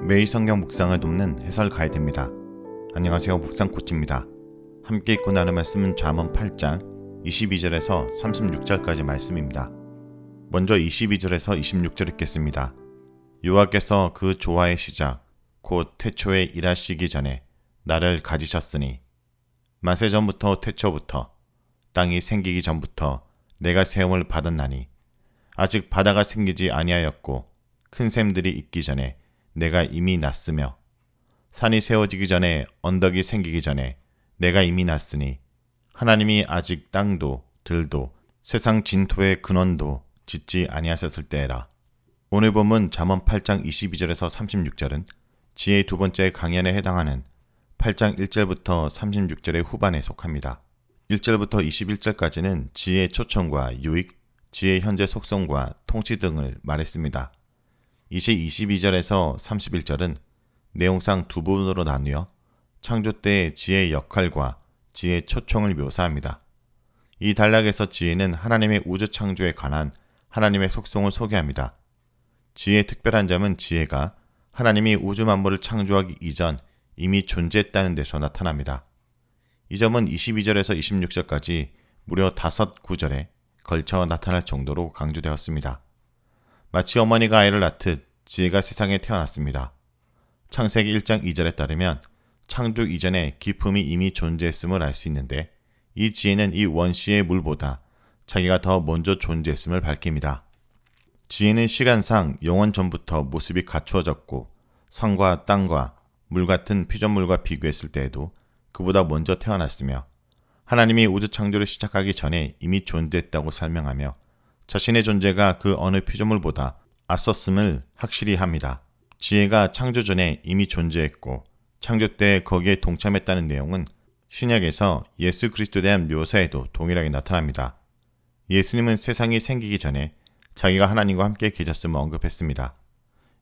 매일 성경 묵상을 돕는 해설 가이드입니다. 안녕하세요. 묵상 코치입니다. 함께 읽고 나눌 말씀은 잠언 8장 22절에서 36절까지 말씀입니다. 먼저 22절에서 26절 읽겠습니다. 여호와께서 그 조화의 시작 곧 태초에 일하시기 전에 나를 가지셨으니 만세 전부터 태초부터 땅이 생기기 전부터 내가 세움을 받았나니 아직 바다가 생기지 아니하였고 큰 샘들이 있기 전에 내가 이미 났으며 산이 세워지기 전에 언덕이 생기기 전에 내가 이미 났으니 하나님이 아직 땅도 들도 세상 진토의 근원도 짓지 아니하셨을 때에라. 오늘 본문 잠언 8장 22절에서 36절은 지혜의 두 번째 강연에 해당하는 8장 1절부터 36절의 후반에 속합니다. 1절부터 21절까지는 지혜의 초청과 유익, 지혜의 현재 속성과 통치 등을 말했습니다. 이제 22절에서 31절은 내용상 두 부분으로 나누어 창조 때의 지혜의 역할과 지혜의 초청을 묘사합니다. 이 단락에서 지혜는 하나님의 우주 창조에 관한 하나님의 속성을 소개합니다. 지혜의 특별한 점은 지혜가 하나님이 우주 만물을 창조하기 이전 이미 존재했다는 데서 나타납니다. 이 점은 22절에서 26절까지 무려 5구절에 걸쳐 나타날 정도로 강조되었습니다. 마치 어머니가 아이를 낳듯 지혜가 세상에 태어났습니다. 창세기 1장 2절에 따르면 창조 이전에 기품이 이미 존재했음을 알 수 있는데 이 지혜는 이 원시의 물보다 자기가 더 먼저 존재했음을 밝힙니다. 지혜는 시간상 영원 전부터 모습이 갖추어졌고 산과 땅과 물 같은 피조물과 비교했을 때에도 그보다 먼저 태어났으며 하나님이 우주 창조를 시작하기 전에 이미 존재했다고 설명하며 자신의 존재가 그 어느 피조물보다 앞섰음을 확실히 합니다. 지혜가 창조 전에 이미 존재했고 창조 때 거기에 동참했다는 내용은 신약에서 예수 그리스도에 대한 묘사에도 동일하게 나타납니다. 예수님은 세상이 생기기 전에 자기가 하나님과 함께 계셨음을 언급했습니다.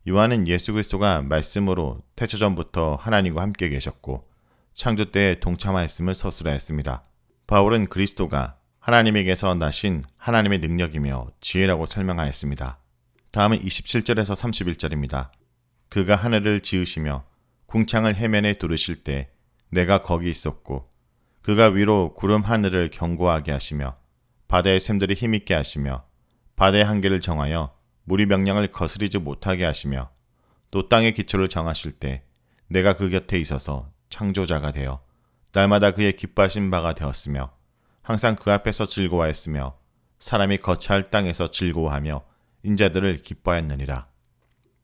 요한은 예수 그리스도가 말씀으로 태초 전부터 하나님과 함께 계셨고 창조 때에 동참하였음을 서술하였습니다. 바울은 그리스도가 하나님에게서 나신 하나님의 능력이며 지혜라고 설명하였습니다. 다음은 27절에서 31절입니다. 그가 하늘을 지으시며 궁창을 해면에 두르실 때 내가 거기 있었고 그가 위로 구름 하늘을 견고하게 하시며 바다의 샘들을 힘있게 하시며 바다의 한계를 정하여 물이 명령을 거스리지 못하게 하시며 또 땅의 기초를 정하실 때 내가 그 곁에 있어서 창조자가 되어 날마다 그의 기뻐하신 바가 되었으며 항상 그 앞에서 즐거워했으며 사람이 거처할 땅에서 즐거워하며 인자들을 기뻐하였느니라.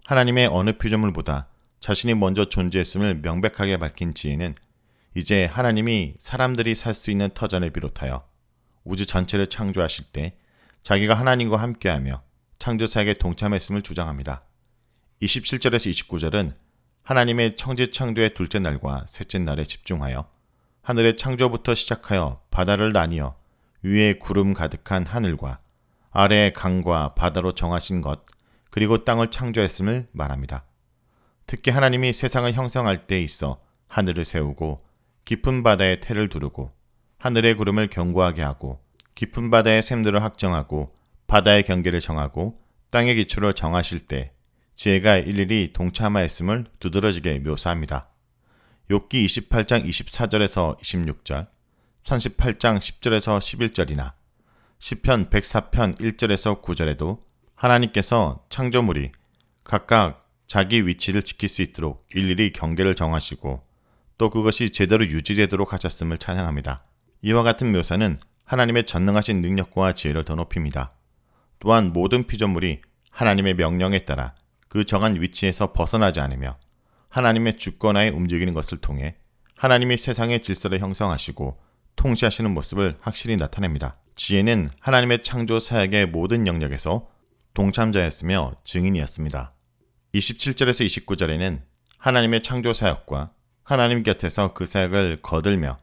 하나님의 어느 피조물보다 자신이 먼저 존재했음을 명백하게 밝힌 지혜는 이제 하나님이 사람들이 살 수 있는 터전을 비롯하여 우주 전체를 창조하실 때 자기가 하나님과 함께하며 창조사역에 동참했음을 주장합니다. 27절에서 29절은 하나님의 천지 창조의 둘째 날과 셋째 날에 집중하여 하늘의 창조부터 시작하여 바다를 나뉘어 위에 구름 가득한 하늘과 아래의 강과 바다로 정하신 것 그리고 땅을 창조했음을 말합니다. 특히 하나님이 세상을 형성할 때에 있어 하늘을 세우고 깊은 바다에 태를 두르고 하늘의 구름을 견고하게 하고 깊은 바다의 샘들을 확정하고 바다의 경계를 정하고 땅의 기초를 정하실 때 지혜가 일일이 동참하였음을 두드러지게 묘사합니다. 욥기 28장 24절에서 26절, 38장 10절에서 11절이나 시편 104편 1절에서 9절에도 하나님께서 창조물이 각각 자기 위치를 지킬 수 있도록 일일이 경계를 정하시고 또 그것이 제대로 유지되도록 하셨음을 찬양합니다. 이와 같은 묘사는 하나님의 전능하신 능력과 지혜를 더 높입니다. 또한 모든 피조물이 하나님의 명령에 따라 그 정한 위치에서 벗어나지 않으며 하나님의 주권하에 움직이는 것을 통해 하나님이 세상의 질서를 형성하시고 통치하시는 모습을 확실히 나타냅니다. 지혜는 하나님의 창조 사역의 모든 영역에서 동참자였으며 증인이었습니다. 27절에서 29절에는 하나님의 창조 사역과 하나님 곁에서 그 사역을 거들며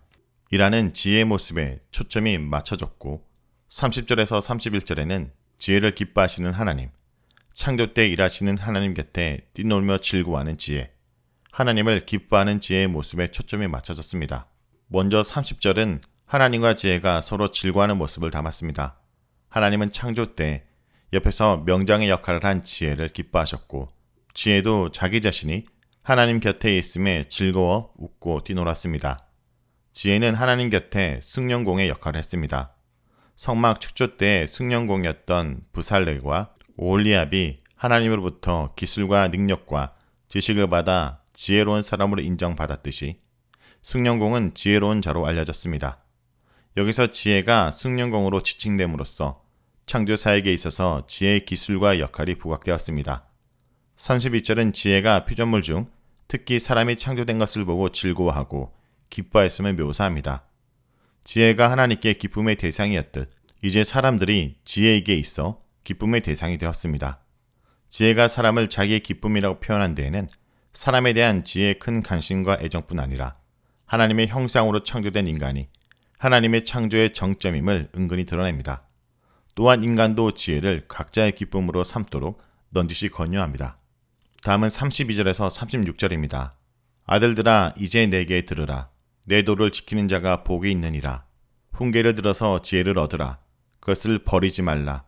일하는 지혜의 모습에 초점이 맞춰졌고 30절에서 31절에는 지혜를 기뻐하시는 하나님, 창조 때 일하시는 하나님 곁에 뛰놀며 즐거워하는 지혜, 하나님을 기뻐하는 지혜의 모습에 초점이 맞춰졌습니다. 먼저 30절은 하나님과 지혜가 서로 즐거워하는 모습을 담았습니다. 하나님은 창조 때 옆에서 명장의 역할을 한 지혜를 기뻐하셨고 지혜도 자기 자신이 하나님 곁에 있음에 즐거워 웃고 뛰놀았습니다. 지혜는 하나님 곁에 승용공의 역할을 했습니다. 성막 축조 때 승용공이었던 부살렐과 오홀리압이 하나님으로부터 기술과 능력과 지식을 받아 지혜로운 사람으로 인정받았듯이 승용공은 지혜로운 자로 알려졌습니다. 여기서 지혜가 승용공으로 지칭됨으로써 창조사에게 있어서 지혜의 기술과 역할이 부각되었습니다. 32절은 지혜가 피조물 중 특히 사람이 창조된 것을 보고 즐거워하고 기뻐했음을 묘사합니다. 지혜가 하나님께 기쁨의 대상이었듯 이제 사람들이 지혜에게 있어 기쁨의 대상이 되었습니다. 지혜가 사람을 자기의 기쁨이라고 표현한 데에는 사람에 대한 지혜의 큰 관심과 애정뿐 아니라 하나님의 형상으로 창조된 인간이 하나님의 창조의 정점임을 은근히 드러냅니다. 또한 인간도 지혜를 각자의 기쁨으로 삼도록 넌지시 권유합니다. 다음은 32절에서 36절입니다. 아들들아 이제 내게 들으라. 내 도를 지키는 자가 복이 있느니라. 훈계를 들어서 지혜를 얻으라. 그것을 버리지 말라.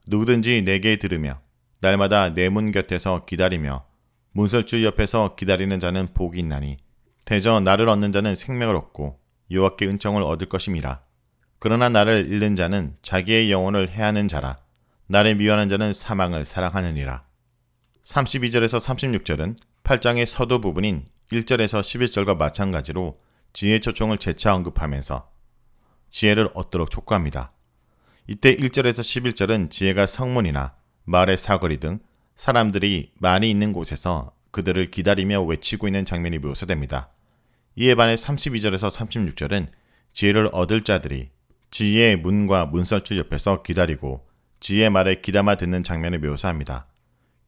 누구든지 내게 들으며 날마다 내 문 곁에서 기다리며 문설주 옆에서 기다리는 자는 복이 있나니 대저 나를 얻는 자는 생명을 얻고 여호와께 은총을 얻을 것임이라. 그러나 나를 잃는 자는 자기의 영혼을 해하는 자라. 나를 미워하는 자는 사망을 사랑하느니라. 32절에서 36절은 8장의 서두 부분인 1절에서 11절과 마찬가지로 지혜의 초청을 재차 언급하면서 지혜를 얻도록 촉구합니다. 이때 1절에서 11절은 지혜가 성문이나 마을의 사거리 등 사람들이 많이 있는 곳에서 그들을 기다리며 외치고 있는 장면이 묘사됩니다. 이에 반해 32절에서 36절은 지혜를 얻을 자들이 지혜의 문과 문설주 옆에서 기다리고 지혜의 말에 귀담아 듣는 장면을 묘사합니다.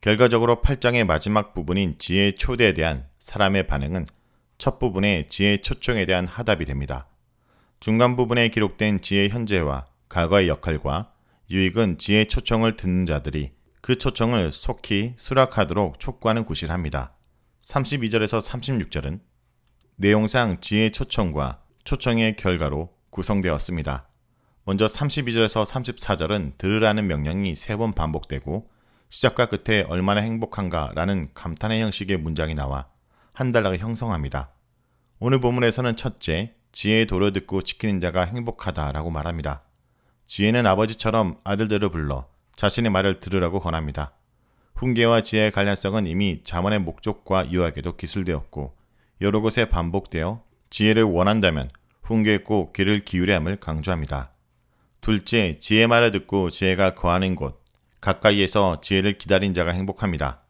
결과적으로 8장의 마지막 부분인 지혜의 초대에 대한 사람의 반응은 첫 부분의 지혜의 초청에 대한 하답이 됩니다. 중간 부분에 기록된 지혜의 현재와 과거의 역할과 유익은 지혜의 초청을 듣는 자들이 그 초청을 속히 수락하도록 촉구하는 구실합니다. 32절에서 36절은 내용상 지혜의 초청과 초청의 결과로 구성되었습니다. 먼저 32절에서 34절은 들으라는 명령이 3번 반복되고 시작과 끝에 얼마나 행복한가라는 감탄의 형식의 문장이 나와 한 단락을 형성합니다. 오늘 본문에서는 첫째, 지혜의 도를 듣고 지키는 자가 행복하다라고 말합니다. 지혜는 아버지처럼 아들들을 불러 자신의 말을 들으라고 권합니다. 훈계와 지혜의 관련성은 이미 잠언의 목적과 유학에도 기술되었고 여러 곳에 반복되어 지혜를 원한다면 훈계에 꼭 귀를 기울여야 함을 강조합니다. 둘째, 지혜의 말을 듣고 지혜가 거하는 곳, 가까이에서 지혜를 기다린 자가 행복합니다.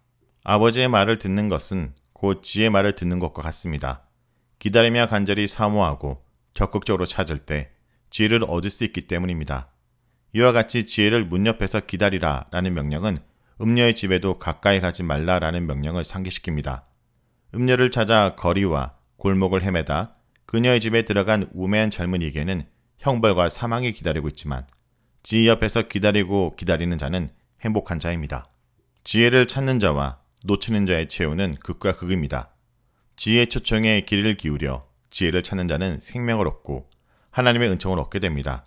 아버지의 말을 듣는 것은 곧 지혜의 말을 듣는 것과 같습니다. 기다리며 간절히 사모하고 적극적으로 찾을 때 지혜를 얻을 수 있기 때문입니다. 이와 같이 지혜를 문 옆에서 기다리라 라는 명령은 음녀의 집에도 가까이 가지 말라 라는 명령을 상기시킵니다. 음녀를 찾아 거리와 골목을 헤매다 그녀의 집에 들어간 우매한 젊은이에게는 형벌과 사망이 기다리고 있지만 지혜 옆에서 기다리고 기다리는 자는 행복한 자입니다. 지혜를 찾는 자와 놓치는 자의 최후는 극과 극입니다. 지혜의 초청에 귀를 기울여 지혜를 찾는 자는 생명을 얻고 하나님의 은총을 얻게 됩니다.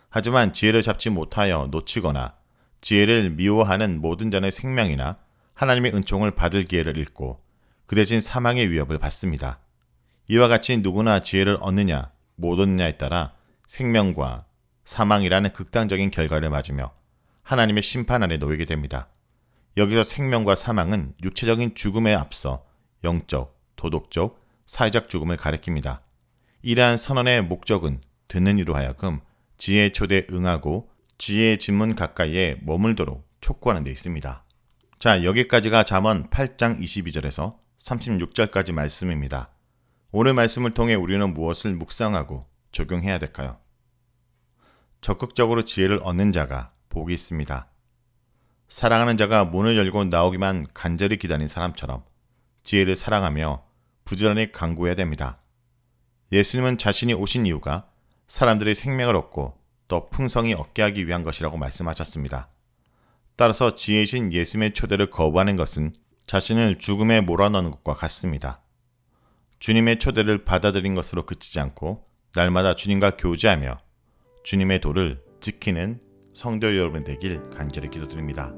하지만 지혜를 잡지 못하여 놓치거나 지혜를 미워하는 모든 자의 생명이나 하나님의 은총을 받을 기회를 잃고 그 대신 사망의 위협을 받습니다. 이와 같이 누구나 지혜를 얻느냐 못 얻느냐에 따라 생명과 사망이라는 극단적인 결과를 맞으며 하나님의 심판 아래 놓이게 됩니다. 여기서 생명과 사망은 육체적인 죽음에 앞서 영적, 도덕적, 사회적 죽음을 가리킵니다. 이러한 선언의 목적은 듣는 이로 하여금 지혜의 초대에 응하고 지혜의 진문 가까이에 머물도록 촉구하는 데 있습니다. 자, 여기까지가 잠언 8장 22절에서 36절까지 말씀입니다. 오늘 말씀을 통해 우리는 무엇을 묵상하고 적용해야 될까요? 적극적으로 지혜를 얻는 자가 복이 있습니다. 사랑하는 자가 문을 열고 나오기만 간절히 기다린 사람처럼 지혜를 사랑하며 부지런히 강구해야 됩니다. 예수님은 자신이 오신 이유가 사람들이 생명을 얻고 또 풍성히 얻게 하기 위한 것이라고 말씀하셨습니다. 따라서 지혜이신 예수님의 초대를 거부하는 것은 자신을 죽음에 몰아넣는 것과 같습니다. 주님의 초대를 받아들인 것으로 그치지 않고 날마다 주님과 교제하며 주님의 도를 지키는 성도 여러분 되길 간절히 기도드립니다.